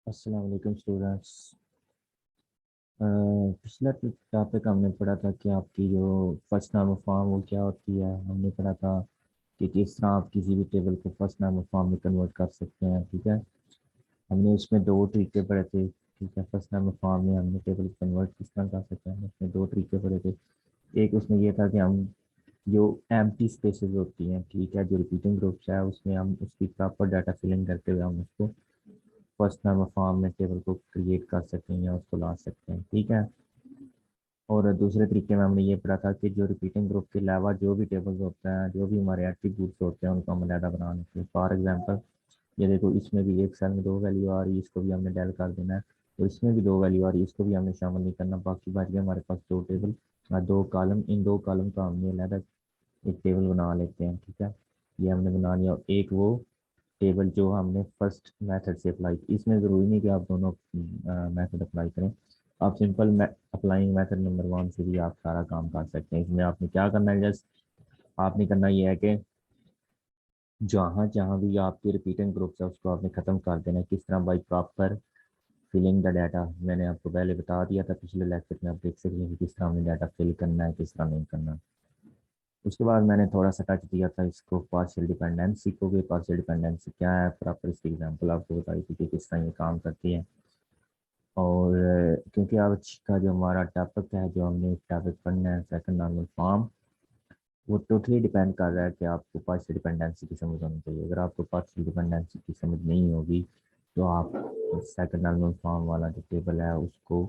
अस्सलाम वालेकुम स्टूडेंट्स। पिछला टॉपिक हमने पढ़ा था कि आपकी जो फर्स्ट नाम फॉर्म वो क्या होती है। हमने पढ़ा था कि किस तरह आप किसी भी टेबल को फर्स्ट नाम फॉर्म में कन्वर्ट कर सकते हैं। ठीक है, हमने उसमें दो तरीके पढ़े थे। ठीक है, फर्स्ट नाम फॉर्म में हमने टेबल को कन्वर्ट किस तरह कर सकते हैं, उसमें दो तरीके पढ़े थे। एक उसमें ये था कि हम जो एम्प्टी स्पेसेस होती हैं, ठीक है, जो रिपीटिंग ग्रुप्स है, उसमें हम उसकी प्रॉपर डाटा फिलिंग करते हुए हम उसको फर्स्ट नाम फॉर्म में टेबल को क्रिएट कर सकते हैं या उसको ला सकते हैं। ठीक है, और दूसरे तरीके में हमने ये पढ़ा था कि जो रिपीटिंग ग्रुप के अलावा जो भी टेबल्स होते हैं, जो भी हमारे एट्रीब्यूट्स होते हैं, उनको हम अलग बना लेते हैं। फॉर एग्जांपल ये देखो, इसमें भी एक सेल में दो वैल्यू आ रही है, इसको भी हमने डेल कर देना है। और इसमें भी दो वैल्यू आ रही है, इसको भी हमने शामिल नहीं करना। बाकी बात ये हमारे पास दो टेबल दो कॉलम, इन दो कॉलम का हमने अलग एक टेबल बना लेते हैं। ठीक है, ये हमने बना लिया। और एक वो टेबल जो हमने फर्स्ट मेथड से अप्लाई की, इसमें ज़रूरी नहीं कि आप दोनों मेथड अप्लाई करें। आप simple applying method number one से भी आप सारा काम कर सकते हैं। इसमें आपने क्या करना है, जस्ट आपने करना ये है कि जहाँ जहाँ भी आपके रिपीटिंग ग्रुप्स है उसको आपने ख़त्म कर देना है। किस तरह, by proper filling the data. मैंने आपको पहले बता दिया था पिछले लेक्चर में, आप देख सकते हैं कि किस तरह हमने डाटा फिल करना है, किस तरह नहीं करना। उसके बाद मैंने थोड़ा सा टच दिया था इसको पार्शियल डिपेंडेंसी को भी। पार्शियल डिपेंडेंसी क्या है, प्रॉपर इसकी एग्जांपल आपको बताई थी कि किस तरह ये काम करती है। और क्योंकि आज का जो हमारा टॉपिक है, जो हमने टॉपिक पढ़ना है, सेकंड नॉर्मल फॉर्म, वो टोटली डिपेंड कर रहा है कि आपको पार्शियल डिपेंडेंसी की समझ होनी चाहिए। अगर आपको पार्शियल डिपेंडेंसी की समझ नहीं होगी तो आप सेकंड नॉर्मल फॉर्म वाला जो टेबल है उसको,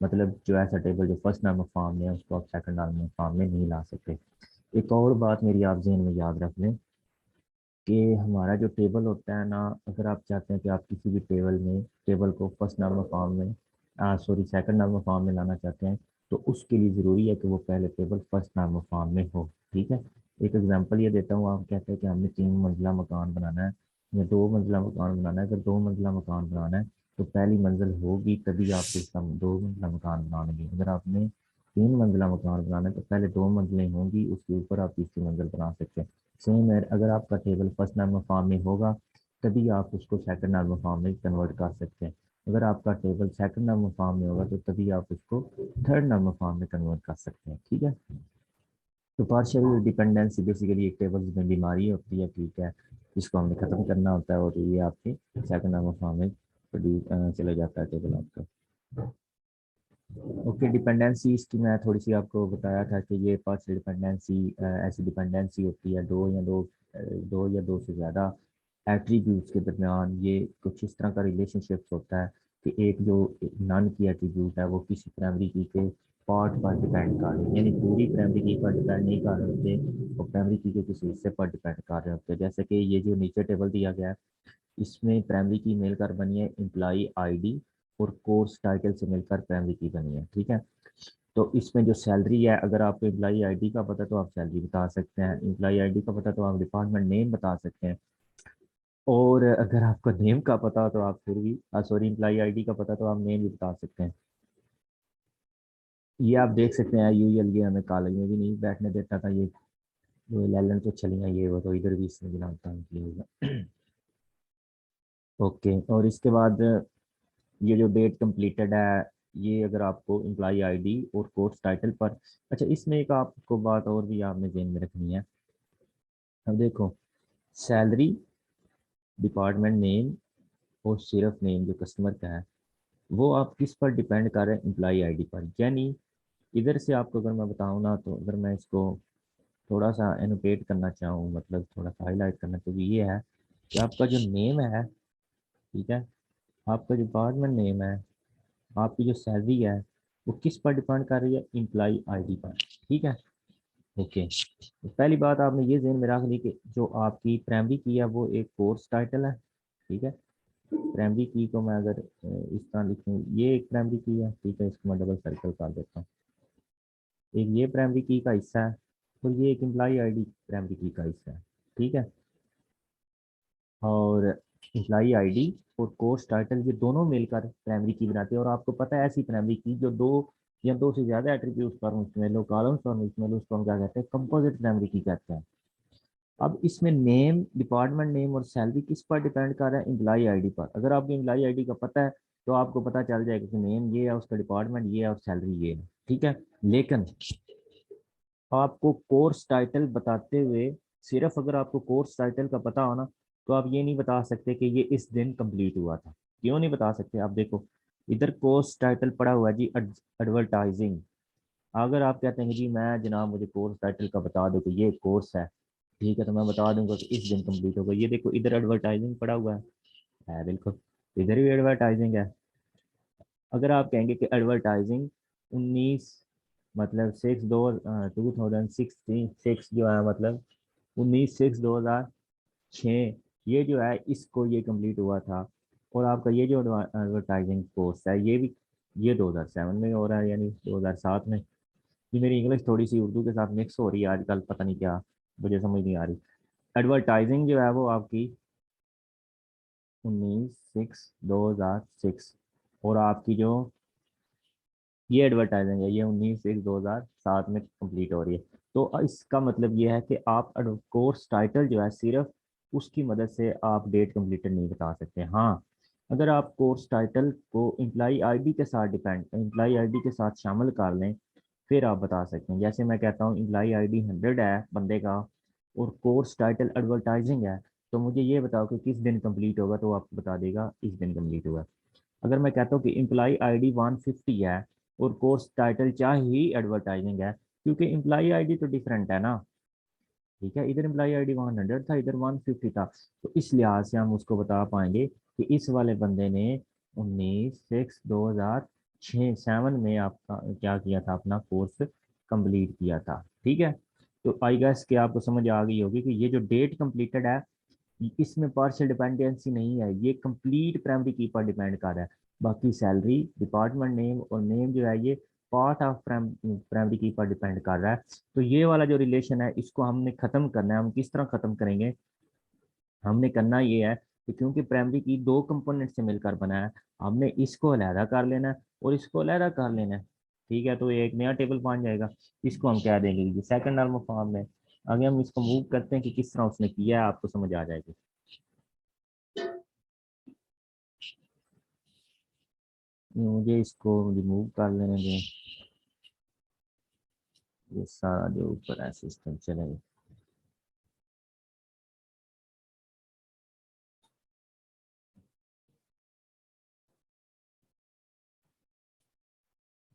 मतलब जो ऐसा टेबल जो फर्स्ट नॉर्मल फॉर्म में है, उसको आप सेकंड नॉर्मल फॉर्म में नहीं ला सकते। एक और बात मेरी आप जहन में याद रख लें कि हमारा जो टेबल होता है ना, अगर आप चाहते हैं कि आप किसी भी टेबल को फर्स्ट नॉर्मल फॉर्म में, सॉरी, सेकंड नॉर्मल फॉर्म में लाना चाहते हैं, तो उसके लिए ज़रूरी है कि वो पहले टेबल फर्स्ट नॉर्मल फॉर्म में हो। ठीक है, एक एग्जांपल ये देता हूँ। आप कहते हैं कि हमने 3 मंजिला मकान बनाना है या 2 मंजिला मकान बनाना है। अगर 2 मंजिला मकान बनाना है तो पहली मंजिल होगी तभी आप इसका 2 मंजिला मकान बनाएंगे। अगर आपने 3 मंजिला मकान बनाना है तो पहले 2 मंजिलें होंगी, उसके ऊपर आप तीसरी मंजिल बना सकते हैं। सेम है, अगर आपका टेबल फर्स्ट नॉर्मल फॉर्म में होगा तभी आप उसको सेकंड नॉर्मल फॉर्म में कन्वर्ट कर सकते हैं। अगर आपका टेबल सेकंड नॉर्मल फॉर्म में होगा तो तभी आप उसको थर्ड नॉर्मल फॉर्म में कन्वर्ट कर सकते हैं। ठीक है, तो पार्शियल डिपेंडेंसी बेसिकली एक टेबल में बीमारी होती है। ठीक है, इसको हमने खत्म करना होता है और ये आपके सेकंड नॉर्मल फॉर्म में चले जाता है टेबल आपका। ओके, डिपेंडेंसी इसकी मैं थोड़ी सी आपको बताया था कि ये पार्शियल डिपेंडेंसी ऐसी डिपेंडेंसी होती है दो या दो से ज़्यादा एट्रीब्यूट्स के दरमियान। ये कुछ इस तरह का रिलेशनशिप्स होता है कि एक जो नन की एट्रीब्यूट है वो किसी प्राइमरी की के पार्ट पर डिपेंड कर रहे हैं, यानी पूरी प्राइमरी की पर डिपेंड नहीं कर रहे होते, वो प्राइमरी की के किसी हिस्से पर डिपेंड कर रहे होते हैं। जैसे कि ये जो नीचे टेबल दिया गया है, इसमें प्राइमरी की मिलकर बनी है एम्प्लॉई आईडी, और कोर्स टाइटल से मिलकर प्राइमरी की बनी है। ठीक है, तो इसमें जो सैलरी है, अगर आपको एम्प्लॉई आईडी का पता तो आप सैलरी बता सकते हैं, एम्प्लॉई आईडी का पता तो आप डिपार्टमेंट नेम बता सकते हैं, और अगर आपको नेम का पता हो तो आप फिर भी, सॉरी, एम्प्लॉई आईडी का पता तो आप नेम भी बता सकते हैं। ये आप देख सकते हैं, यूजुअल ये हमें कॉलेज में भी नहीं बैठने देता था। ये जो लैलन तो चलियाँ, ये वो तो इधर भी इसमें गिनाता हूँ। ओके, और इसके बाद ये जो डेट कंप्लीटेड है, ये अगर आपको एम्प्लॉई आईडी और कोर्स टाइटल पर, अच्छा, इसमें एक आपको बात और भी आपने ध्यान में रखनी है। अब देखो, सैलरी, डिपार्टमेंट नेम और सिर्फ नेम जो कस्टमर का है, वो आप किस पर डिपेंड कर रहे हैं, एम्प्लॉई आईडी पर। यानी इधर से आपको अगर मैं बताऊँ ना, तो अगर मैं इसको थोड़ा सा एनोटेट करना चाहूँ, मतलब थोड़ा सा हाईलाइट करना, तो ये है कि आपका जो नेम है, ठीक है, आपका जो डिपार्टमेंट नेम है, आपकी जो सैलरी है, वो किस पर डिपेंड कर रही है, एम्प्लॉई आईडी पर। ठीक है, ओके, तो पहली बात आपने ये ज़हन में रख ली कि जो आपकी प्राइमरी की है वो एक कोर्स टाइटल है। ठीक है, प्राइमरी की को मैं अगर इस तरह लिखूँ, ये एक प्राइमरी की है। ठीक है, इसको मैं डबल सर्कल कर देता हूँ। एक ये प्राइमरी की का हिस्सा है और ये एक एम्प्लॉई आईडी प्राइमरी की का हिस्सा है। ठीक है, और एम्प्लॉई आईडी और कोर्स टाइटल ये दोनों मिलकर प्राइमरी की बनाते हैं। और आपको पता है, ऐसी प्राइमरी की जो दो या दो से ज्यादा एट्रीब्यूट्स पर मुश्तमिल हो, कॉलम्स पर मुश्तमिल हो, उसको हम क्या कहते हैं, कंपोजिट प्राइमरी की कहते हैं। अब इसमें नेम, डिपार्टमेंट नेम और सैलरी किस पर डिपेंड कर रहा है? एम्प्लॉय आईडी पर। अगर आपको एम्प्लॉय आईडी का पता है तो आपको पता चल जाएगा कि नेम ये है, उसका डिपार्टमेंट ये है और सैलरी ये है, ठीक है। लेकिन आपको कोर्स टाइटल बताते हुए, सिर्फ अगर आपको कोर्स टाइटल का पता हो ना, तो आप ये नहीं बता सकते कि ये इस दिन कंप्लीट हुआ था। क्यों नहीं बता सकते? आप देखो, इधर कोर्स टाइटल पड़ा हुआ है जी, एडवर्टाइजिंग। अगर आप कहते हैं कि जी मैं जनाब मुझे कोर्स टाइटल का बता दो कि ये कोर्स है, ठीक है, तो मैं बता दूंगा कि इस दिन कंप्लीट होगा। ये देखो इधर एडवर्टाइजिंग पड़ा हुआ है बिल्कुल, इधर भी एडवर्टाइजिंग है। अगर आप कहेंगे कि एडवर्टाइजिंग 19 मतलब 6 जो है, मतलब 19/6/2006, ये जो है इसको ये कंप्लीट हुआ था। और आपका ये जो एडवर्टाइजिंग कोर्स है ये भी ये 2007 में हो रहा है, यानी 2007 में। ये मेरी इंग्लिश थोड़ी सी उर्दू के साथ मिक्स हो रही है आजकल, पता नहीं क्या, मुझे समझ नहीं आ रही। एडवर्टाइजिंग जो है वो आपकी 19/6/2006, और आपकी जो ये एडवर्टाइजिंग है ये 19/6/2007 में कंप्लीट हो रही है। तो इसका मतलब ये है कि आप कोर्स टाइटल जो है सिर्फ उसकी मदद से आप डेट कंप्लीटेड नहीं बता सकते। हाँ, अगर आप कोर्स टाइटल को एम्प्लाई आईडी के साथ एम्प्लाई आईडी के साथ शामिल कर लें, फिर आप बता सकते हैं। जैसे मैं कहता हूँ एम्प्लाई आईडी 100 है बंदे का, और कोर्स टाइटल एडवर्टाइजिंग है, तो मुझे ये बताओ कि किस दिन कंप्लीट होगा, तो वो आपको बता देगा इस दिन कंप्लीट हुआ। अगर मैं कहता हूँ कि एम्प्लॉय आईडी 150 है और कोर्स टाइटल चाहे ही एडवर्टाइजिंग है, क्योंकि एम्प्लॉय आईडी तो डिफरेंट है ना, ठीक है, इधर एम्प्लॉय आईडी 100 था, इधर 150 था, तो इस लिहाज से हम उसको बता पाएंगे कि इस वाले बंदे ने 19/6/2006 में आपका क्या किया था, अपना कोर्स कंप्लीट किया था, ठीक है। तो आई गेस कि आपको समझ आ गई होगी कि ये जो डेट कंप्लीटेड है इसमें पार्शियल डिपेंडेंसी नहीं है, ये कंप्लीट प्राइमरी की पर डिपेंड कर रहा है। बाकी सैलरी, डिपार्टमेंट नेम और नेम जो है ये पार्ट ऑफ प्राइमरी की पर डिपेंड कर रहा है। तो ये वाला जो रिलेशन है इसको हमने खत्म करना है। हम किस तरह खत्म करेंगे? हमने करना ये है कि क्योंकि प्राइमरी की दो कंपोनेंट से मिलकर बना है, हमने इसको अलहदा कर लेना है और इसको अलहदा कर लेना है, ठीक है। तो ये एक नया टेबल बन जाएगा। इसको हम क्या देंगे, ये सेकंड नॉर्मल फॉर्म में। आगे हम इसको मूव करते हैं कि किस तरह उसने किया है, आपको समझ आ जाएगी। मुझे इसको रिमूव कर लेने दें, ये सारा जो ऊपर है सिस्टम चलेगा।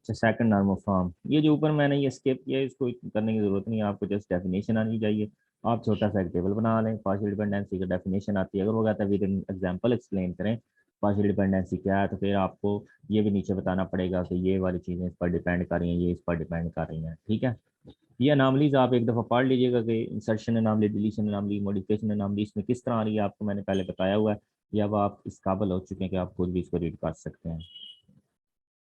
अच्छा, सेकंड नॉर्मल फॉर्म, ये जो ऊपर मैंने ये स्किप किया है, इसको करने की जरूरत नहीं है, आपको जस्ट डेफिनेशन आनी चाहिए। आप छोटा सा एक टेबल बना लें, पार्शियल डिपेंडेंसी का डेफिनेशन आती है, अगर वो कहता है विद एग्जांपल एक्सप्लेन करें पार्शियल डिपेंडेंसी क्या है, तो फिर आपको ये भी नीचे बताना पड़ेगा कि ये वाली चीज़ें इस पर डिपेंड कर रही हैं, ये इस पर डिपेंड कर रही हैं, ठीक है। ये अनामलीज आप एक दफ़ा पढ़ लीजिएगा कि इंसर्शन अनामली, डिलीशन अनामली, मॉडिफिकेशन अनामली इसमें किस तरह आ रही है, आपको मैंने पहले बताया हुआ है, या अब आप इस काबिल हो चुके हैं कि आप खुद भी इसको रीड कर सकते हैं।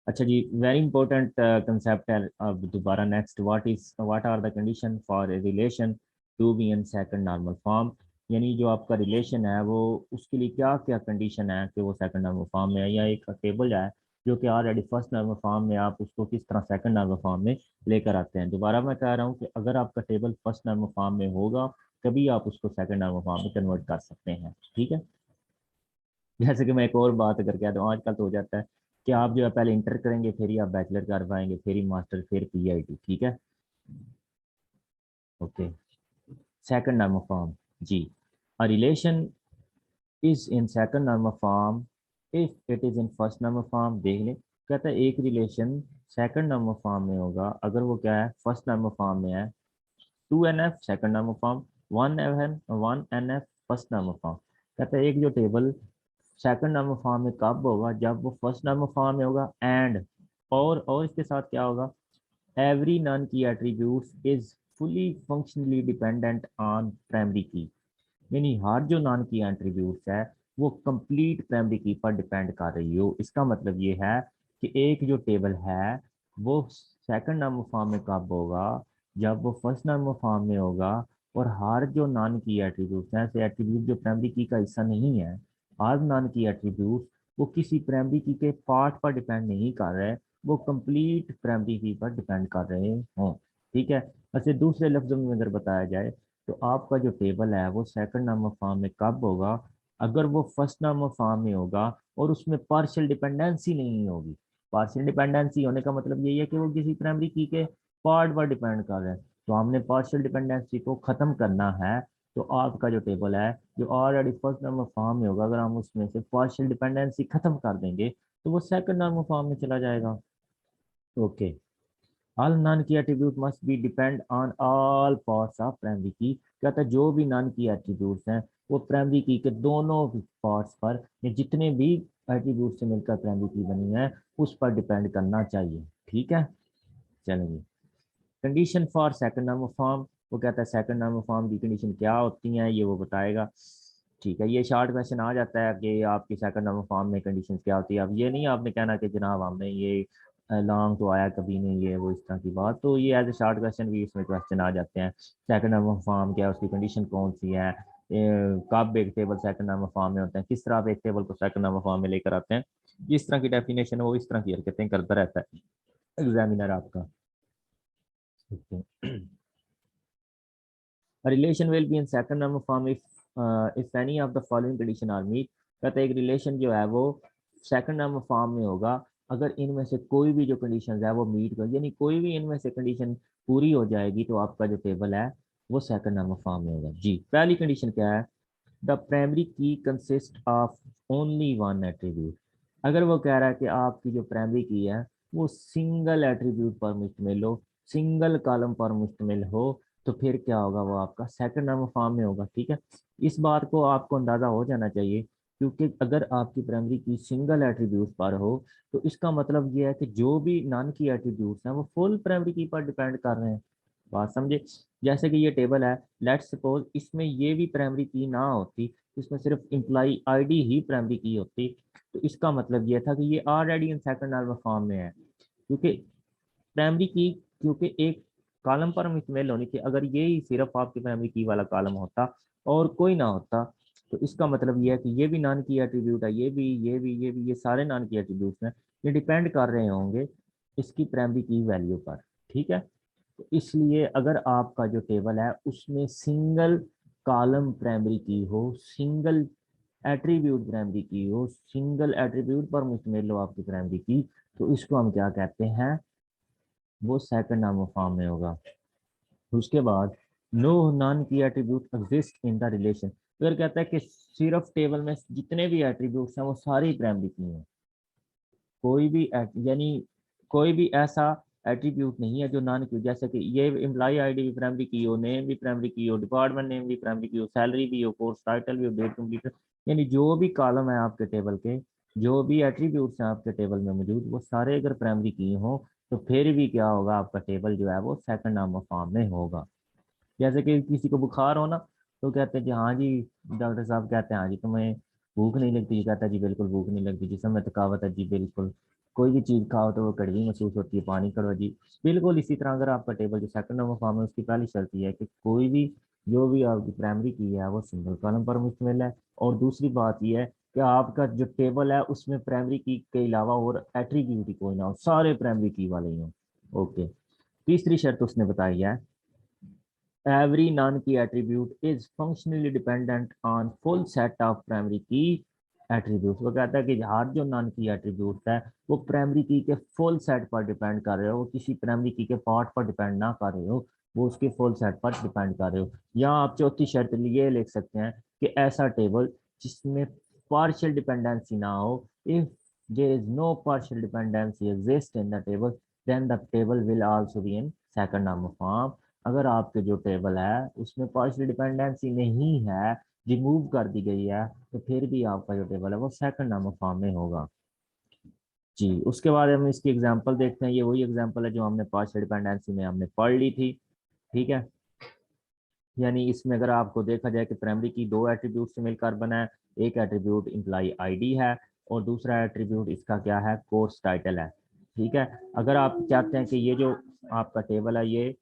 अच्छा जी, वेरी इंपॉर्टेंट कंसेप्ट है। अब दोबारा next, what are the condition for a relation to be in second normal form, यानी जो आपका रिलेशन है वो उसके लिए क्या क्या कंडीशन है कि वो सेकंड नॉर्मल फॉर्म में है, या एक टेबल है जो कि ऑलरेडी फर्स्ट नॉर्मल फॉर्म में, आप उसको किस तरह सेकंड नॉर्मल फॉर्म में लेकर आते हैं। दोबारा मैं कह रहा हूँ कि अगर आपका टेबल फर्स्ट नॉर्मल फॉर्म में होगा तभी आप उसको सेकंड नॉर्मल फॉर्म में कन्वर्ट कर सकते हैं, ठीक है। जैसे कि मैं एक और बात अगर कह दूँ, आजकल तो हो जाता है कि आप जो है पहले इंटर करेंगे, फिर ही आप बैचलर कर पाएंगे, फिर ही मास्टर, फिर पीआईटी, ठीक है। ओके, सेकंड नॉर्मल फॉर्म जी, a relation is in second normal form if it is in first normal form. देख लें, कहता है एक रिलेशन सेकंड नॉर्मल फॉर्म में होगा अगर वो क्या है, फर्स्ट नॉर्मल फॉर्म में है। 2NF second normal form, 1NF first normal form. कहता है एक जो टेबल सेकंड नॉर्मल फॉर्म में कब होगा, जब वो फर्स्ट नॉर्मल फॉर्म में होगा, एंड और इसके साथ क्या होगा, every non key attributes is fully functionally dependent on primary की, यानी हर जो नॉन की एट्रीब्यूट्स है वो कंप्लीट प्राइमरी की पर डिपेंड कर रही हो। इसका मतलब ये है कि एक जो टेबल है वो सेकंड नॉर्मल फॉर्म में कब होगा, जब वो फर्स्ट नॉर्मल फॉर्म में होगा, और हर जो नॉन की एट्रीब्यूट्स हैं, ऐसे एट्रीब्यूट जो प्राइमरी की का हिस्सा नहीं है, हर नॉन की एट्रीब्यूट वो किसी प्राइमरी की के पार्ट पर डिपेंड नहीं कर रहे, वो कंप्लीट प्राइमरी की पर डिपेंड कर रहे हों, ठीक है। ऐसे दूसरे लफ्जों में अगर बताया जाए तो आपका जो टेबल है वो सेकंड नाम फॉर्म में कब होगा, अगर वो फर्स्ट नाम फॉर्म में होगा और उसमें पार्शियल डिपेंडेंसी नहीं होगी। पार्शियल डिपेंडेंसी होने का मतलब यही है कि वो किसी प्राइमरी की के पार्ट पर डिपेंड कर रहे हैं। तो हमने पार्शियल डिपेंडेंसी को खत्म करना है। तो आपका जो टेबल है जो ऑलरेडी फर्स्ट नंबर फॉर्म में होगा, अगर हम उसमें से पार्शियल डिपेंडेंसी खत्म कर देंगे तो वो सेकंड नंबर फॉर्म में चला जाएगा। Okay. All non key attribute must be depend on all parts of primary की। कहता है जो भी नॉन की एट्रीब्यूट्स हैं वो प्राइमरी की के दोनों पार्ट्स पर, या जितने भी एट्रीब्यूट से मिलकर प्राइमरी की बनी है उस पर डिपेंड करना चाहिए। ठीक है, चलेंगे। Condition for second number form, वो कहता है सेकंड नंबर फॉर्म की कंडीशन क्या होती हैं ये वो बताएगा। ठीक है, ये शॉर्ट क्वेश्चन आ जाता है कि आपकी सेकंड नंबर फॉर्म में कंडीशन क्या होती है। अब ये नहीं आपने कहना कि जनाब हमने ये लॉन्ग तो आया कभी नहीं, ये वो इस तरह की बात, तो ये एज ए शॉर्ट क्वेश्चन भी इसमें क्वेश्चन आ जाते हैं। सेकंड नंबर फॉर्म क्या है, उसकी कंडीशन कौन सी है, कब एक टेबल सेकंड नंबर फॉर्म में होते हैं, किस तरह आप एक टेबल को सेकंड नंबर फॉर्म में लेकर आते हैं। जिस तरह की डेफिनेशन है वो इस तरह की हरकतें करता रहता है एग्जामिनर आपका। Okay. A relation will be in second normal form if any of the following condition are meet। कहते हैं एक रिलेशन जो है वो सेकंड नंबर फॉर्म में होगा अगर इनमें से कोई भी जो कंडीशंस है वो मीट कर, यानी कोई भी इनमें से कंडीशन पूरी हो जाएगी तो आपका जो टेबल है वो सेकंड नंबर फॉर्म में होगा। जी, पहली कंडीशन क्या है, द प्राइमरी की consist of only one attribute. अगर वो कह रहा है कि आपकी जो प्राइमरी की है वो सिंगल एट्रीब्यूट पर मुश्तमिल हो, सिंगल कॉलम पर मुश्तमिल हो, तो फिर क्या होगा, वो आपका सेकंड नंबर फॉर्म में होगा। ठीक है, इस बात को आपको अंदाजा हो जाना चाहिए, क्योंकि अगर आपकी प्राइमरी की सिंगल एट्रीब्यूट पर हो तो इसका मतलब ये है कि जो भी नॉन की एट्रीब्यूट्स हैं वो फुल प्राइमरी की पर डिपेंड कर रहे हैं। बात समझे। जैसे कि ये टेबल है, लेट्स सपोज इसमें ये भी प्राइमरी की ना होती, इसमें सिर्फ इम्प्लाई आईडी ही प्राइमरी की होती, तो इसका मतलब ये था कि ये already in second number form में है। क्योंकि प्राइमरी की, क्योंकि एक कॉलम पर मुश्तमिल होनी थी, अगर ये ही सिर्फ आपकी प्राइमरी की वाला कॉलम होता और कोई ना होता तो इसका मतलब ये है कि ये भी नॉन की एट्रीब्यूट है, ये सारे नॉन की एट्रीब्यूट्स हैं, ये डिपेंड कर रहे होंगे इसकी प्राइमरी की वैल्यू पर। ठीक है, तो इसलिए अगर आपका जो टेबल है उसमें सिंगल कॉलम प्राइमरी की हो, सिंगल एट्रीब्यूट प्राइमरी की हो, सिंगल एट्रीब्यूट पर मुश्तमिल हो आपकी प्राइमरी की, तो इसको हम क्या कहते हैं, वो सेकंड नाम फॉर्म में होगा। उसके बाद no non key attribute exist in the relation. फिर कहता है कि सिर्फ टेबल में जितने भी एट्रीब्यूट्स हैं वो सारे प्राइमरी की हैं, कोई भी यानी कोई भी ऐसा एट्रीब्यूट नहीं है जो नॉन की, जैसे कि ये एम्प्लॉय आईडी भी प्राइमरी की हो, नेम भी प्राइमरी की हो, डिपार्टमेंट नेम भी प्राइमरी की हो, सैलरी भी हो, कोर्स टाइटल भी हो, डेट कंप्लीट, यानी जो भी कॉलम है आपके टेबल के, जो भी एट्रीब्यूट्स हैं आपके टेबल में मौजूद, वो सारे अगर प्राइमरी की हो तो फिर भी क्या होगा, आपका टेबल जो है वो सेकंड नाम फॉर्म में होगा। जैसे कि किसी को बुखार हो ना, तो कहते हैं कि हाँ जी, डॉक्टर साहब कहते हैं हाँ जी तुम्हें भूख नहीं लगती, कहता है जी बिल्कुल भूख नहीं लगती, जिसम में थकावट है जी बिल्कुल, कोई भी चीज़ खाओ तो वो कड़वी महसूस होती है, पानी करो जी। बिल्कुल इसी तरह अगर आपका टेबल जो सेकंड नंबर फॉर्म है उसकी पहली शर्त ये है कि कोई भी जो भी आपकी प्राइमरी की है वो सिंगल कॉलम पर मुश्तमिल है, और दूसरी बात यह है कि आपका जो टेबल है उसमें प्राइमरी की के अलावा और एट्रीब्यूट ही कोई ना हो, सारे प्राइमरी की वाले ही हों। ओके। तीसरी शर्त उसने बताई है, every non-key attribute is functionally dependent on full set of primary key attributes। वो कहता है कि हर जो नॉन की एट्रीब्यूट है वो प्राइमरी की के फुल सेट पर डिपेंड कर रहे हो, वो किसी प्राइमरी की के पार्ट पर डिपेंड ना कर रहे हो, वो उसके फुल सेट पर डिपेंड कर रहे हो। या आप चौथी शर्त ये लिख सकते हैं कि ऐसा टेबल जिसमें पार्शियल डिपेंडेंसी ना हो, if there is no partial dependency exist in the table then the table will also be in second number form. अगर आपके जो टेबल है उसमें पार्शियल डिपेंडेंसी नहीं है, रिमूव कर दी गई है, तो फिर भी आपका जो टेबल है वो सेकंड नंबर फॉर्म में होगा। जी, उसके बाद हम इसकी एग्जांपल देखते हैं। ये वही एग्जांपल है जो हमने पार्शियल डिपेंडेंसी में हमने पढ़ ली थी। ठीक है, यानी इसमें अगर आपको देखा जाए कि प्राइमरी की दो एट्रीब्यूट से मिलकर बना है, एक एट्रीब्यूट इम्प्लाई आईडी है और दूसरा एट्रीब्यूट इसका क्या है, कोर्स टाइटल है। ठीक है, अगर आप चाहते हैं कि ये जो आपका टेबल है ये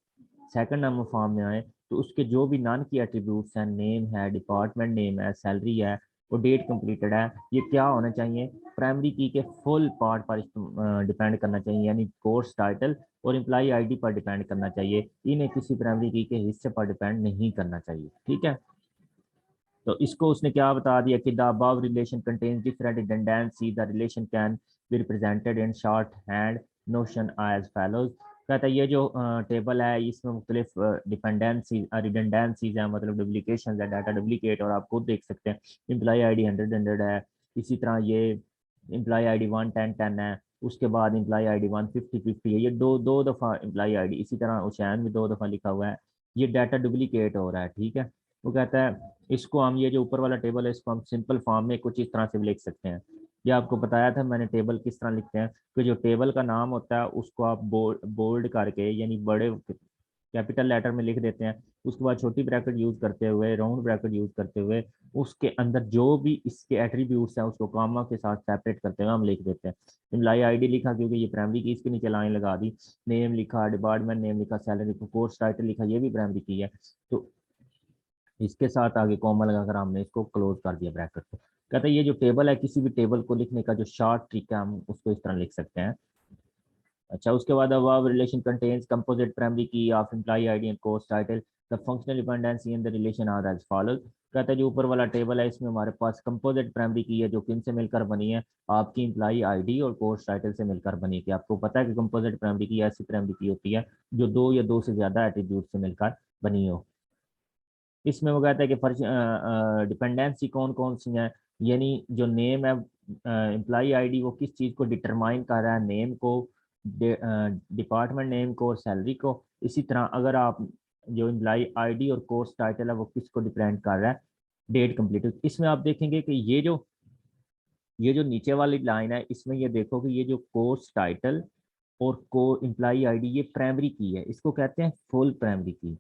सेकंड नंबर फॉर्म में आए, तो उसके जो भी नॉन की एट्रीब्यूट्स हैं, नेम है, डिपार्टमेंट नेम है, सैलरी है, वो डेट कंप्लीटेड है, ये क्या होना चाहिए, प्राइमरी की के फुल पार्ट पर डिपेंड करना चाहिए, यानी कोर्स टाइटल और एम्प्लॉई आईडी पर डिपेंड करना चाहिए, इन्हें किसी प्राइमरी की के हिस्से पर डिपेंड नहीं करना चाहिए। ठीक है, तो इसको उसने क्या बता दिया कि the above relation contains different redundancy, the relation can be represented in short hand notion as follows. कहता है ये जो टेबल है इसमें मुख्तलिफ डिपेंडेंसी रिडंडेंसीज है, मतलब डुप्लीकेशन है, डाटा डुप्लीकेट, और आप खुद देख सकते हैं एम्प्लॉई आईडी 100 है, इसी तरह ये एम्प्लॉई आईडी 110 है, उसके बाद एम्प्लॉई आईडी 150 है, ये दो दो दफ़ा एम्प्लॉई आईडी, इसी तरह उशैन भी 2 दफ़ा लिखा हुआ है, ये डाटा डुप्लीकेट हो रहा है। ठीक है, वो कहता है इसको हम, ये जो ऊपर वाला टेबल है इसको हम सिंपल फॉर्म में कुछ इस तरह से भी लिख सकते हैं। ये आपको बताया था मैंने टेबल किस तरह लिखते हैं, कि जो टेबल का नाम होता है उसको आप बोल्ड करके यानी बड़े कैपिटल लेटर में लिख देते हैं, उसके बाद छोटी ब्रैकेट यूज करते हुए, राउंड ब्रैकेट यूज करते हुए, उसके अंदर जो भी इसके एट्रीब्यूट्स हैं उसको कामा के साथ सेपरेट करते हुए हम लिख देते हैं। इम्प्लॉई आईडी लिखा क्योंकि ये प्राइमरी की, इसके नीचे लाइन लगा दी, नेम लिखा, डिपार्टमेंट नेम लिखा, सैलरी लिखा, कोर्स टाइटल लिखा, ये भी प्राइमरी की है, तो इसके साथ आगे कॉमा लगाकर हमने इसको क्लोज कर दिया ब्रैकेट को। कहते हैं ये जो टेबल है किसी भी टेबल को लिखने का जो शॉर्ट ट्रिक है हम उसको इस तरह लिख सकते हैं। अच्छा, उसके बाद above relation contains composite primary key of employee ID and course title. The functional dependency in the relation are as follows. कहता है जो ऊपर वाला टेबल है इसमें हमारे पास कंपोजिट प्राइमरी की है जो किन से मिलकर बनी है, आपकी एम्प्लॉई आईडी और कोर्स टाइटल से मिलकर बनी है। कि आपको पता है कि कंपोजिट प्राइमरी की ऐसी प्राइमरी की होती है जो दो या दो से ज्यादा एट्रीब्यूट से मिलकर बनी हो। इसमें वो कहता है कि डिपेंडेंसी कौन कौन सी है, यानी जो नेम है एम्प्लॉई आईडी वो किस चीज़ को डिटरमाइन कर रहा है, नेम को, डिपार्टमेंट नेम को और सैलरी को। इसी तरह अगर आप जो एम्प्लॉई आईडी और कोर्स टाइटल है वो किसको डिपेंड कर रहा है, डेट कंप्लीट। इसमें आप देखेंगे कि ये जो नीचे वाली लाइन है इसमें ये देखो कि ये जो कोर्स टाइटल और को एम्प्लॉई आईडी ये प्राइमरी की है, इसको कहते हैं फुल प्राइमरी की।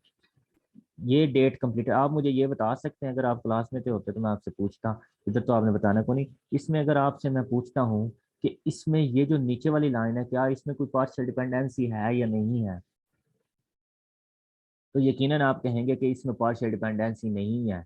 ये डेट कंप्लीट है। आप मुझे ये बता सकते हैं, अगर आप क्लास में थे होते तो मैं आपसे पूछता, इधर तो आपने बताना को नहीं। इसमें अगर आपसे मैं पूछता हूँ कि इसमें ये जो नीचे वाली लाइन है क्या इसमें कोई पार्शियल डिपेंडेंसी है या नहीं है, तो यकीनन आप कहेंगे कि इसमें पार्शियल डिपेंडेंसी नहीं है।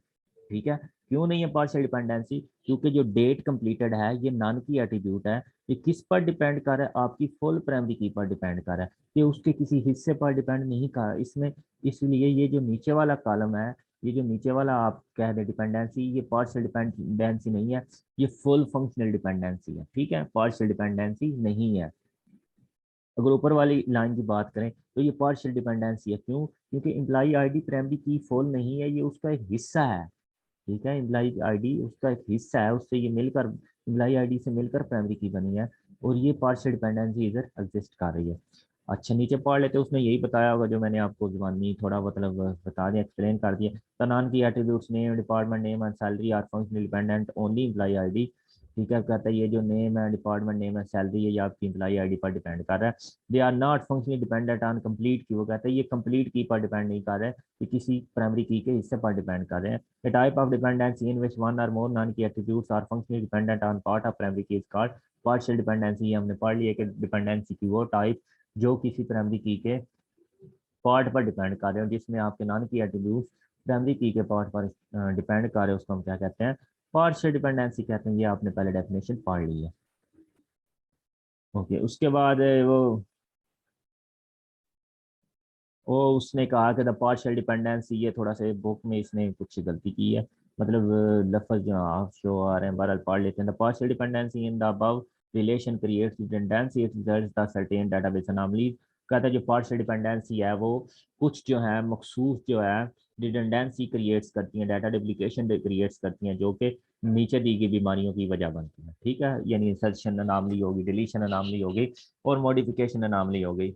ठीक है, क्यों नहीं है पार्शियल डिपेंडेंसी, क्योंकि जो डेट कंप्लीटेड है ये नॉन की एट्रीब्यूट है, ये किस पर डिपेंड कर रहा है, आपकी फुल प्राइमरी की पर डिपेंड कर रहा है, ये उसके किसी हिस्से पर डिपेंड नहीं कर रहा इसमें। इसलिए ये जो नीचे वाला कॉलम है, ये जो नीचे वाला आप कह रहे डिपेंडेंसी, ये पार्शियल डिपेंडेंसी नहीं है, ये फुल फंक्शनल डिपेंडेंसी है। ठीक है, पार्शियल डिपेंडेंसी नहीं है। अगर ऊपर वाली लाइन की बात करें तो ये पार्शियल डिपेंडेंसी है। क्यों, क्योंकि एम्प्लॉई आईडी प्राइमरी की फुल नहीं है, ये उसका एक हिस्सा है। ठीक है, एम्प्लॉई आईडी उसका एक हिस्सा है, उससे ये मिलकर एम्प्लॉई आईडी से मिलकर प्राइमरी की बनी है, और ये पार्शियल डिपेंडेंसी इधर एग्जिस्ट कर रही है। अच्छा, नीचे पढ़ लेते, उसने यही बताया होगा जो मैंने आपको जुबानी थोड़ा मतलब बता दिया, एक्सप्लेन कर दिया। The non key attributes name, department name and salary are functional dependent only employee ID. ठीक है, कहता है ये जो नेम है, डिपार्टमेंट नेम है, सैलरी है, ये आपकी एम्प्लॉई आईडी पर डिपेंड कर रहा है। They are not functionally dependent on complete key. वो कहता है ये कंप्लीट की पर डिपेंड नहीं कर रहे, ये किसी प्राइमरी की के हिस्से पर डिपेंड कर रहे हैं। The type of dependency in which one or more non-key attributes are functionally dependent on part of primary key is called partial dependency। ये हमने पढ़ लिया कि डिपेंडेंसी की वो टाइप जो किसी प्राइमरी की के पार्ट पर डिपेंड कर रहे हो, जिसमें आपके नॉन की एट्रीब्यूट प्राइमरी की के पार्ट पर डिपेंड कर रहे हो, उसको हम क्या कहते हैं, पार्शियल डिपेंडेंसी कहते हैं। ये आपने पहले डेफिनेशन पढ़ ली है। ओके, उसके बाद वो उसने कहा कि द पार्शियल डिपेंडेंसी, ये थोड़ा सा बुक में इसने कुछ गलती की है, मतलब लफ्ज जो हाफ शो आ रहे हैं, बहरहाल पढ़ लेते हैं। The partial dependency in the above relation creates redundancy, it results the certain database anomalies. कहता है जो पार्शियल डिपेंडेंसी है वो कुछ जो है मखसूस जो है रिडंडेंसी क्रिएट्स करती हैं, डाटा डुप्लीकेशन क्रिएट्स करती हैं, जो कि नीचे दी गई बीमारियों की वजह बनती है। ठीक है, यानी इंसर्शन अनामली होगी, डिलीशन अनामली होगी और मॉडिफिकेशन अनामली होगी।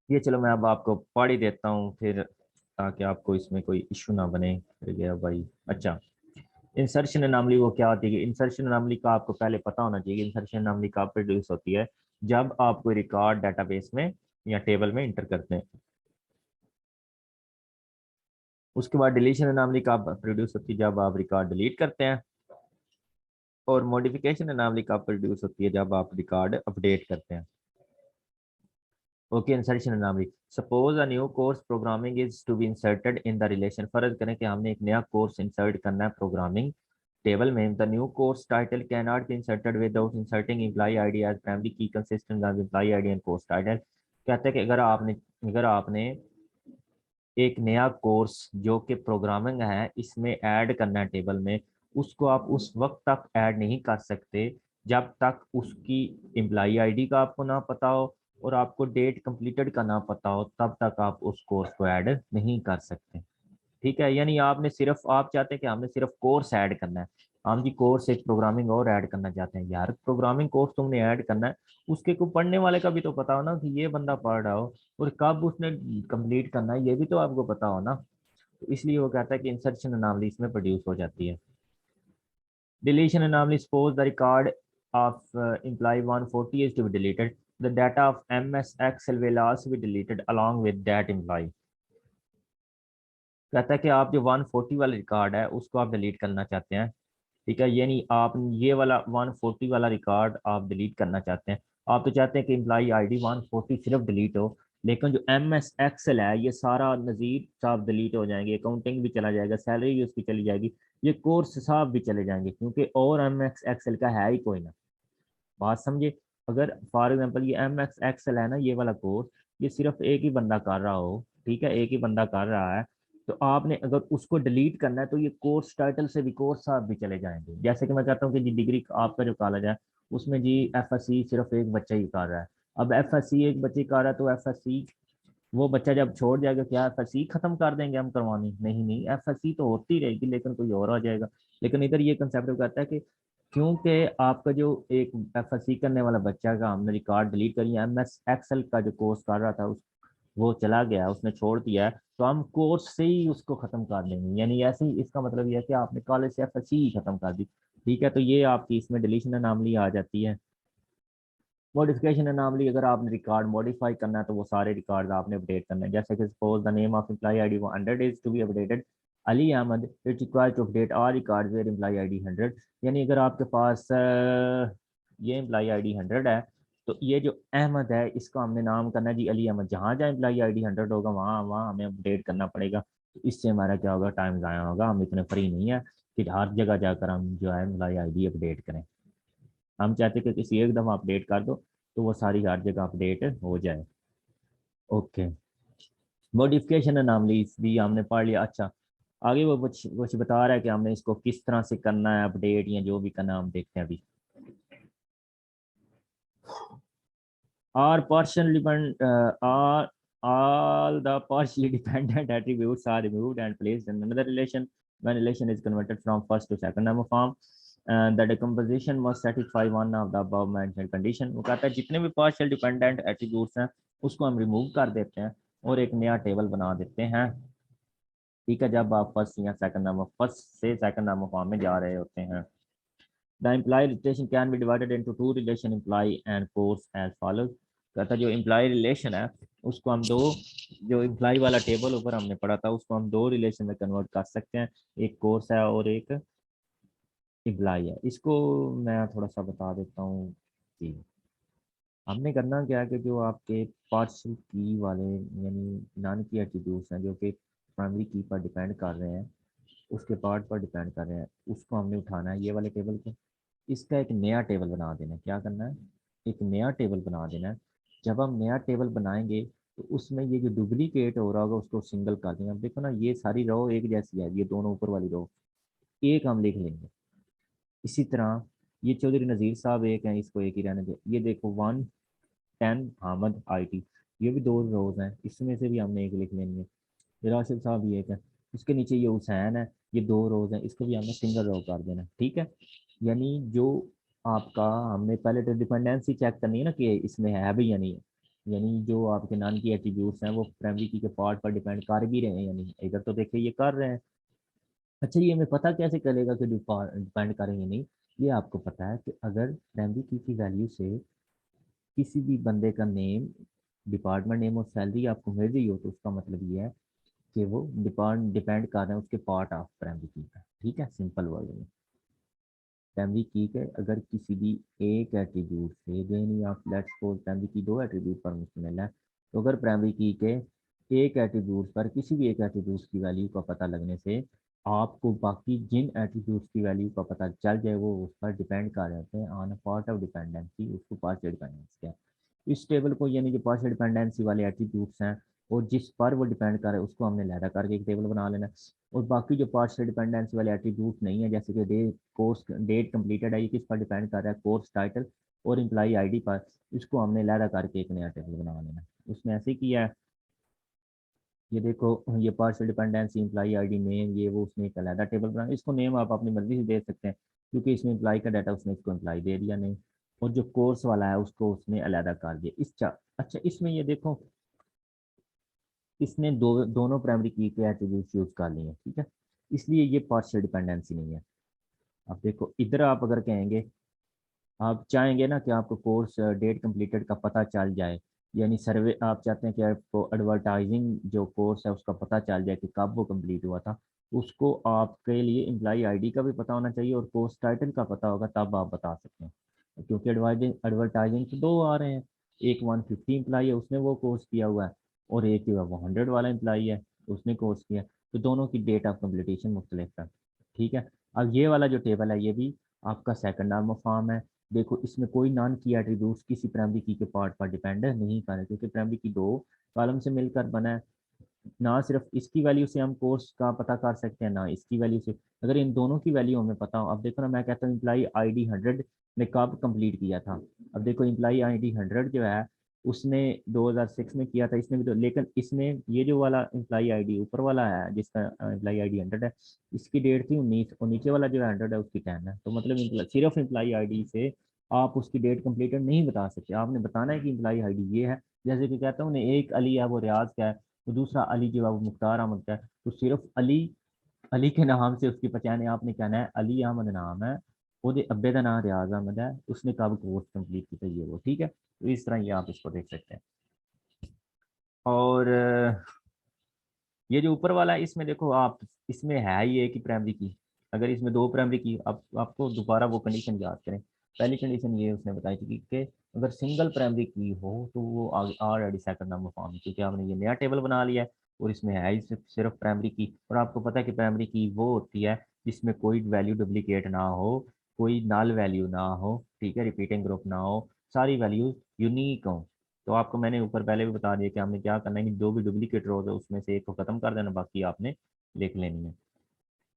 ये चलो मैं अब आपको पढ़ ही देता हूँ फिर, ताकि आपको इसमें कोई इशू ना बने फिर गया भाई। अच्छा, इंसर्शन अनामली वो क्या होती है, इंसर्शन अनामली का आपको पहले पता होना चाहिए। इंसर्शन अनामली कब प्रोड्यूस होती है, जब आप कोई रिकॉर्ड डाटाबेस में या टेबल में इंटर करते हैं। उसके बाद डिलीशन अनामली कब प्रोड्यूस होती है, जब आप रिकॉर्ड डिलीट करते हैं। और मॉडिफिकेशन अनामली कब प्रोड्यूस होती है, जब आप रिकॉर्ड अपडेट करते हैं। Okay, insertion anomaly, suppose a new course programming is to be inserted in the relation. फर्ज करें कि हमने एक नया कोर्स इंसर्ट करना है प्रोग्रामिंग टेबल में। The new course title can not be inserted without inserting employee ID as primary key consistent of employee ID and course title. कहते हैं कि अगर आपने एक नया कोर्स जो कि प्रोग्रामिंग है इसमें ऐड करना है टेबल में, उसको आप उस वक्त तक ऐड नहीं कर सकते जब तक उसकी एम्प्लॉई आईडी का आपको ना पता हो और आपको डेट कंप्लीटेड का ना पता हो, तब तक आप उस कोर्स को ऐड नहीं कर सकते। ठीक है, यानी आपने सिर्फ, आप चाहते हैं कि हमने सिर्फ कोर्स ऐड करना है, हम जी कोर्स एक प्रोग्रामिंग और ऐड करना चाहते हैं। यार प्रोग्रामिंग कोर्स तुमने ऐड करना है, उसके को पढ़ने वाले का भी तो पता हो ना कि ये बंदा पढ़ रहा हो और कब उसने कंप्लीट करना है, ये भी तो आपको पता हो ना। तो इसलिए वो कहता है कि इंसर्शन अनॉमली इसमें प्रोड्यूस हो जाती है। Deletion anomaly, suppose the record of employee 140 is to be deleted, the data of ms excel will also be deleted along with that employee। कहता है कि आप जो 140 वाला रिकॉर्ड है उसको आप डिलीट करना चाहते हैं। ठीक है, यानी आप ये वाला 140 वाला रिकॉर्ड आप डिलीट करना चाहते हैं। आप तो चाहते हैं कि एम्प्लॉई आईडी 140 सिर्फ डिलीट हो, लेकिन जो एम एस एक्सेल है ये सारा नज़ीर साहब डिलीट हो जाएंगे, अकाउंटिंग भी चला जाएगा, सैलरी भी उसकी चली जाएगी, ये कोर्स साहब भी चले जाएंगे, क्योंकि और एम एक्स एक्सेल का है ही कोई ना। बात समझे। अगर फॉर एग्जांपल ये एम एक्स एक्सेल है ना, ये वाला कोर्स, ये सिर्फ एक ही बंदा कर रहा हो, ठीक है, एक ही बंदा कर रहा है, तो आपने अगर उसको डिलीट करना है तो ये कोर्स टाइटल से भी कोर्स साहब भी चले जाएंगे। जैसे कि मैं कहता हूँ कि जी डिग्री आपका जो कॉलेज है उसमें जी एफ एस सी सिर्फ एक बच्चा ही कर रहा है। अब एफ एस सी एक बच्चे कर रहा है तो एफ एस सी वो बच्चा जब छोड़ जाएगा, क्या एफ एस सी खत्म कर देंगे हम करवानी? नहीं नहीं, एफ एस सी तो होती रहेगी लेकिन कोई और आ जाएगा। लेकिन इधर ये कंसेप्ट कहता है कि क्योंकि आपका जो एक एफएससी करने वाला बच्चा का हमने रिकॉर्ड डिलीट करी, एम एस एक्सेल का जो कोर्स कर रहा था उस वो चला गया, उसने छोड़ दिया है, तो हम कोर्स से ही उसको खत्म कर देंगे। यानी ऐसे ही इसका मतलब ये है कि आपने कॉलेज से एफएससी ही खत्म कर दी। ठीक है, तो ये आपकी इसमें डिलीशन अनॉमली आ जाती है। मॉडिफिकेशन अनॉमली, अगर आपने रिकॉर्ड मॉडिफाई करना है तो वो सारे रिकॉर्ड आपने अपडेट करना है। जैसे कि suppose the name of employee ID 100 is to be updated Ali Ahmed, it required to update all records where employee ID 100। यानी अगर आपके पास ये एम्प्लॉय आईडी 100 है, तो ये जो अहमद है इसका हमने नाम करना है जी अली अहमद। जहाँ जहाँ एम्प्लॉय आईडी 100 होगा वहाँ वहाँ हमें अपडेट करना पड़ेगा। तो इससे हमारा क्या होगा, टाइम ज़ाया होगा। हम इतने फ्री नहीं है कि हर जगह जाकर हम जो है एम्प्लॉय आईडी अपडेट करें। हम चाहते हैं कि किसी एक दफ़ा अपडेट कर दो तो वो सारी हर जगह अपडेट हो जाए। ओके, मॉडिफिकेशन अनॉमलीज भी हमने पढ़ लिया। अच्छा, आगे वो कुछ बता रहा है कि हमने इसको किस तरह से करना है अपडेट, या जो भी करना हम देखते हैं अभी। Are partially depend are all the partially dependent attributes are removed and placed in another relation when relation is converted from first to second normal form, and the decomposition must satisfy one of the above mentioned condition। वो कहता है जितने भी partial dependent attributes हैं उसको हम remove कर देते हैं और एक नया टेबल बना देते हैं। ठीक है, जब आप फर्स्ट से सेकंड नंबर फॉर्म में जा रहे होते हैं। The employee relation can be divided into two relation, employee and course as follows. कहता है जो एम्प्लॉय रिलेशन है उसको हम दो, जो एम्प्लॉय वाला टेबल ऊपर हमने पढ़ा था उसको हम दो रिलेशन में कन्वर्ट कर सकते हैं, एक कोर्स है और एक एम्प्लॉय है। इसको मैं थोड़ा सा बता देता हूँ कि हमने करना क्या है कि जो आपके पार्शियल की वाले यानी नॉन की एट्रीब्यूट्स हैं जो कि प्राइमरी की पर डिपेंड कर रहे हैं, उसके पार्ट पर डिपेंड कर रहे हैं, उसको हमने उठाना है ये वाले टेबल को। इसका एक नया टेबल बना देना है। क्या करना है, एक नया टेबल बना देना है। जब हम नया टेबल बनाएंगे तो उसमें ये जो डुप्लीकेट हो रहा होगा उसको सिंगल कर देंगे। अब देखो ना, ये सारी रो एक जैसी है, ये दोनों ऊपर वाली रो एक हम लिख लेंगे। इसी तरह ये चौधरी नज़ीर साहब एक हैं, इसको एक ही रहने दे। ये देखो 110 हामद IT, ये भी दो रोज हैं, इसमें से भी हमने एक लिख लेंगे। ये राशिद साहब ये एक है, उसके नीचे ये हुसैन है, ये दो रोज हैं, इसको भी हमने सिंगल रो कर देना। ठीक है, यानी जो आपका हमने पहले तो डिपेंडेंसी चेक करनी है ना कि इसमें है भी या नहीं है, यानी जो आपके नाम की एट्रीब्यूट्स हैं वो प्राइमरी की के पार्ट पर डिपेंड कर भी रहे हैं या नहीं। इधर तो देखिए ये कर रहे हैं। अच्छा, ये हमें पता कैसे चलेगा कि डिपेंड करेंगे नहीं? ये आपको पता है कि अगर प्राइमरी की वैल्यू से किसी भी बंदे का नेम, डिपार्टमेंट नेम और सैलरी आपको मिल रही हो तो उसका मतलब ये है कि वो डिपेंड कर रहे हैं उसके पार्ट ऑफ प्राइमरी की का। ठीक है, सिंपल वर्ड में प्राइमरी की के अगर किसी भी एक एट्रीब्यूट से देनी आप लेट्स सपोज प्राइमरी की दो एट्रीब्यूट पर मुश्तमिल है, तो अगर प्राइमरी की के एक एट्रीब्यूट पर किसी भी एक एट्रीब्यूट की वैल्यू का पता लगने से आपको बाकी जिन एट्रीब्यूट्स की वैल्यू का पता चल जाए वो उस पर डिपेंड कर जाते हैं on a part of dependency, उसको पार्शियल डिपेंडेंसी है। इस टेबल को यानी कि पार्शियल डिपेंडेंसी वाले एट्रीब्यूट्स हैं और जिस पर वो डिपेंड कर रहा है उसको हमने अलहदा करके एक टेबल बना लेना है। और बाकी जो पार्शियल डिपेंडेंसी वाले एट्रीब्यूट नहीं है, जैसे कि डे कोर्स डेट कंप्लीटेड है, ये किस पर डिपेंड कर रहा है, कोर्स टाइटल और एम्प्लॉई आईडी पर, इसको हमने अलहदा करके एक नया टेबल बना लेना है। उसने ऐसे ही किया है। ये देखो, ये partial dependency employee ID name, ये वो उसने एक अलहदा टेबल बनाया। इसको नेम आप अपनी मर्जी से दे सकते हैं क्योंकि इसमें एम्प्लॉई का डाटा उसने इसको एम्प्लॉई दे दिया नहीं। और जो कोर्स वाला है उसको उसने अलहदा कर दिया। अच्छा, इसमें ये देखो, इसने दोनों प्राइमरी की के एट्रीब्यूट यूज कर लिए हैं, ठीक है, इसलिए ये पार्शियल डिपेंडेंसी नहीं है। अब देखो इधर आप अगर कहेंगे, आप चाहेंगे ना कि आपको कोर्स डेट कंप्लीटेड का पता चल जाए, यानी सर्वे आप चाहते हैं कि आपको एडवर्टाइजिंग जो कोर्स है उसका पता चल जाए कि कब वो कंप्लीट हुआ था, उसको आपके लिए एम्प्लॉई आईडी का भी पता होना चाहिए और कोर्स टाइटल का पता होगा, तब आप बता सकते हैं। क्योंकि एडवर्टाइजिंग तो दो आ रहे हैं, एक 150 एम्प्लॉई है उसने वो कोर्स किया हुआ है, और एक जो है वो 100 वाला एम्प्लॉई है उसने कोर्स किया, तो दोनों की डेट ऑफ कम्प्लीटेशन मुख्तलिफ है, ठीक है। अब ये वाला जो टेबल है ये भी आपका सेकंड नॉर्मल फॉर्म है। देखो इसमें कोई नॉन की एट्रीब्यूट्स किसी प्राइमरी की के पार्ट पर डिपेंड नहीं कर रहे, क्योंकि प्राइमरी की दो कॉलम से मिलकर बना है। ना सिर्फ इसकी वैल्यू से हम कोर्स का पता कर सकते हैं, ना इसकी वैल्यू से, अगर इन दोनों की वैल्यू हमें पता हो। अब देखो ना, मैं कहता हूँ इम्प्लाई आईडी 100 ने कब कंप्लीट किया था। अब देखो इम्प्लाई आईडी 100 जो है उसने 2006 में किया था, इसने भी तो, लेकिन इसमें ये जो वाला इम्प्लाई आईडी ऊपर वाला है जिसका इम्प्लाई आईडी 100 है, इसकी डेट थी 19 और नीचे वाला जो है 100 है उसकी 10 है। तो मतलब सिर्फ इम्प्लाई आईडी से आप उसकी डेट कंप्लीटेड नहीं बता सकते, आपने बताना है कि इम्प्लाई आईडी ये है। जैसे कि कहता हूँ ना, एक अली है वो रियाज का है, तो दूसरा अली जो है वो मुख्तार अहमद का है, तो सिर्फ अली, अली के नाम से उसकी पहचान है। आपने कहना है अली अहमद नाम है, ਉਹਦੇ अब्बे का नाम रियाज अहमद है, उसने कब कोर्स कंप्लीट किया ये वो, ठीक है। तो इस तरह ये आप इसको देख सकते हैं। और ये जो ऊपर वाला है इसमें देखो आप, इसमें है ही एक ही प्राइमरी की। अगर इसमें दो प्राइमरी की, आप आपको दोबारा वो कंडीशन याद करें। पहली कंडीशन ये उसने बताई थी कि अगर सिंगल प्राइमरी की हो तो वो ऑलरेडी सेकंड नंबर फॉर्म है, क्योंकि आपने ये नया टेबल बना लिया है और इसमें है ही सिर्फ प्राइमरी की। और आपको पता है कि प्राइमरी की वो होती है जिसमें कोई वैल्यू डुप्लीकेट ना हो, कोई नल वैल्यू ना हो, ठीक है, रिपीटिंग ग्रुप ना हो, सारी वैल्यूज यूनिक हो। तो आपको मैंने ऊपर पहले भी बता दिया कि हमने क्या करना है कि जो भी डुप्लीकेट रोज है उसमें से एक को खत्म कर देना, बाकी आपने लिख लेनी है।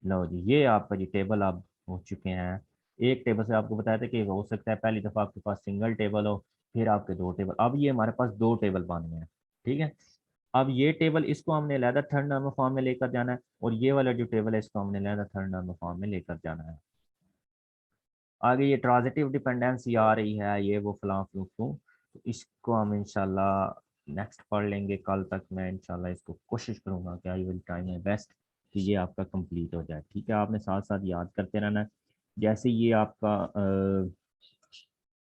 लो जी, ये आपका जी टेबल आप हो चुके हैं। एक टेबल से आपको बताया था कि हो सकता है पहली दफ़ा आपके पास सिंगल टेबल हो, फिर आपके दो टेबल, अब ये हमारे पास दो टेबल बन गए हैं, ठीक है। अब ये टेबल इसको हमने अलहदा थर्ड नॉर्मल फॉर्म में लेकर जाना है, और ये वाला जो टेबल है इसको हमने अलहदा थर्ड नॉर्मल फॉर्म में लेकर जाना है। आगे ये ट्रांजिटिव डिपेंडेंसी आ रही है, ये वो फलां फ्लूक तो इसको हम इंशाल्लाह नेक्स्ट पढ़ लेंगे कल तक। मैं इंशाल्लाह इसको कोशिश करूंगा कि I will try my best कि ये आपका कंप्लीट हो जाए, ठीक है। आपने साथ साथ याद करते रहना है। जैसे ये आपका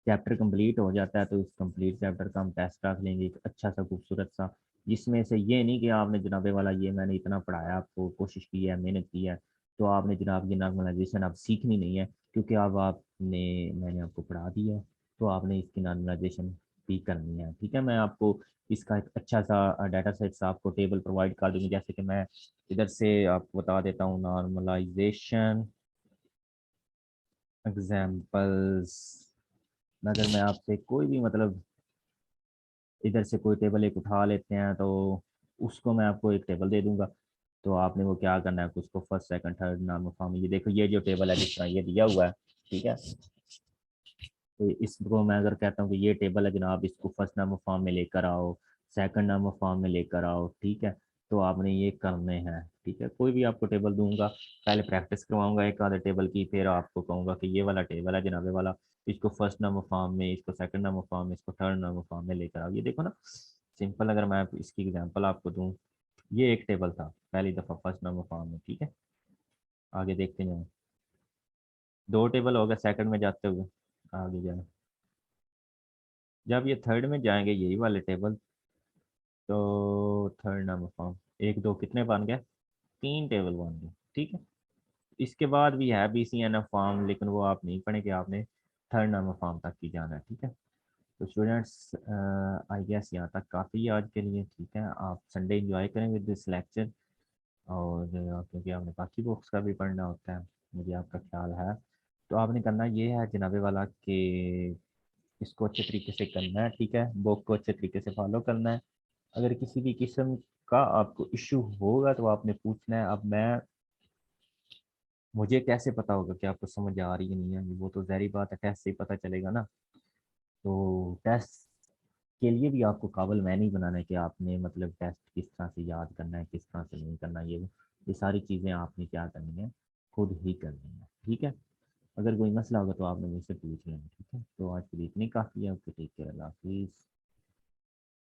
चैप्टर कंप्लीट हो जाता है तो इस कंप्लीट चैप्टर का हम टेस्ट रख लेंगे, एक अच्छा सा खूबसूरत सा, जिसमें से ये नहीं कि आपने जनाबे वाला ये मैंने इतना पढ़ाया, आपको कोशिश की है, मेहनत की है, तो आपने जनाब ये नॉर्मलाइजेशन आप सीखनी नहीं है, क्योंकि अब आपने मैंने आपको पढ़ा दिया है, तो आपने इसकी नॉर्मलाइजेशन भी करनी है, ठीक है। मैं आपको इसका एक अच्छा सा डाटा सेट्स आपको टेबल प्रोवाइड कर दूंगी, जैसे कि मैं इधर से आपको बता देता हूँ नॉर्मलाइजेशन एग्जाम्पल्स। अगर मैं आपसे कोई भी मतलब इधर से कोई टेबल एक उठा लेते हैं तो उसको मैं आपको एक टेबल दे दूंगा, तो आपने वो क्या करना है कि उसको first second third normal form में, ये देखो ये जो टेबल है जिस तरह ये दिया हुआ है, ठीक है। तो इसको मैं अगर कहता हूँ कि ये टेबल है जनाब, इसको फर्स्ट नंबर फॉर्म में लेकर आओ, सेकंड नंबर फॉर्म में लेकर आओ, ठीक है, तो आपने ये करने हैं, ठीक है। कोई भी आपको टेबल दूंगा, पहले प्रैक्टिस करवाऊंगा एक आधे टेबल की, फिर आपको कहूंगा कि ये वाला टेबल है जनाबे वाला, इसको फर्स्ट नंबर फॉर्म में, इसको सेकंड नंबर फॉर्म में, इसको थर्ड नंबर फॉर्म में लेकर आओ। ये देखो ना, सिंपल, अगर मैं इसकी एग्जाम्पल आपको दूँ, ये एक टेबल था पहली दफ़ा फर्स्ट नंबर फॉर्म में, ठीक है। आगे देखते जाए, दो टेबल हो गए सेकंड में जाते हुए, आगे जाए, जब ये थर्ड में जाएंगे यही वाले टेबल, तो थर्ड नंबर फॉर्म, एक दो कितने बन गए, तीन टेबल बन गए, ठीक है। इसके बाद भी है BCNF फॉर्म, लेकिन वो आप नहीं पढ़ेंगे, आपने थर्ड नंबर फॉर्म तक ही जाना है, ठीक है। तो स्टूडेंट्स, आई गेस यहाँ तक काफ़ी है आज के लिए, ठीक है। आप संडे इंजॉय करें विद दिस लेक्चर, और क्योंकि आपने बाकी बुक्स का भी पढ़ना होता है, मुझे आपका ख्याल है। तो आपने करना ये है जनाबे वाला कि इसको अच्छे तरीके से करना है, ठीक है, बुक को अच्छे तरीके से फॉलो करना है। अगर किसी भी किस्म का आपको इश्यू होगा तो आपने पूछना है। अब मैं, मुझे कैसे पता होगा कि आपको समझ आ रही है नहीं है, वो तो ज़ाहिर बात है, टेस्ट से ही पता चलेगा ना। तो टेस्ट के लिए भी आपको काबिल मैं नहीं बनाना है कि आपने मतलब टेस्ट किस तरह से याद करना है, किस तरह से नहीं करना, ये सारी चीज़ें आपने क्या करनी है, खुद ही करनी है, ठीक है। अगर कोई मसला होगा तो आपने मुझसे पूछ लेना, ठीक है। तो आज के लिए इतनी काफ़ी है। ओके, टेक केयर, अल्लाह हाफिज़।